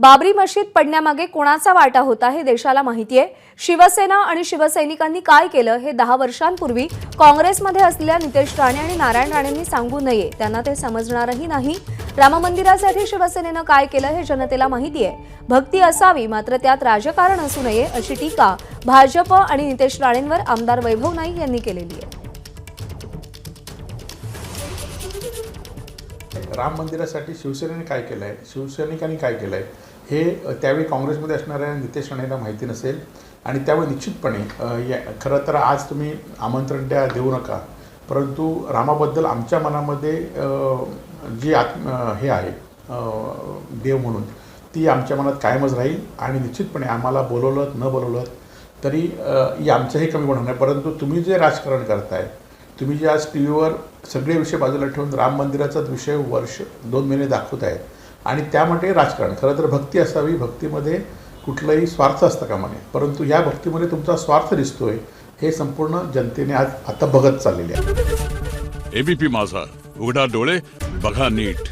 बाबरी मशीद पडण्यामागे कोणाचा वाटा होता हे देशाला माहिती आहे। शिवसेना आणि शिवसैनिकांनी काय केलं हे 10 वर्षांपूर्वी काँग्रेसमध्ये असलेल्या नितेश राणे आणि नारायण राणेंनी सांगू नये, त्यांना ते समजणारही नाही। राम मंदिरासाठी शिवसेनेनं काय केलं हे जनतेला माहिती आहे। भक्ती असावी मात्र त्यात राजकारण असू नये अशी टीका भाजप आणि नितेश राणेंवर आमदार वैभव नाईक यांनी केलेली आहे। राम मंदिरासाठी शिवसेनेने काय केलं आहे, शिवसैनिकांनी काय केलं आहे हे त्यावेळी काँग्रेसमध्ये असणाऱ्या नितेश राणेंना माहिती नसेल आणि त्यावेळी निश्चितपणे खरं तर आज तुम्ही आमंत्रण देऊ नका, परंतु रामाबद्दल आमच्या मनामध्ये जी हे आहे देव म्हणून ती आमच्या मनात कायमच राहील आणि निश्चितपणे आम्हाला बोलवलं न बोलवलं तरी आमचंही कमी होणार नाही। परंतु तुम्ही जे राजकारण करताय, तुम्ही जे आज टी व्हीवर सगळे विषय बाजूला ठेवून राम मंदिराचाच विषय वर्ष 2 महिने दाखवत आहेत आणि त्यामध्ये राजकारण, खरं तर भक्ती असावी, भक्तीमध्ये कुठलाही स्वार्थ असता कामा नये, परंतु या भक्तीमध्ये तुमचा स्वार्थ दिसतोय हे संपूर्ण जनतेने आज आता बघत चाललेले आहे। एबीपी माझा, उघडा डोळे बघा नीट।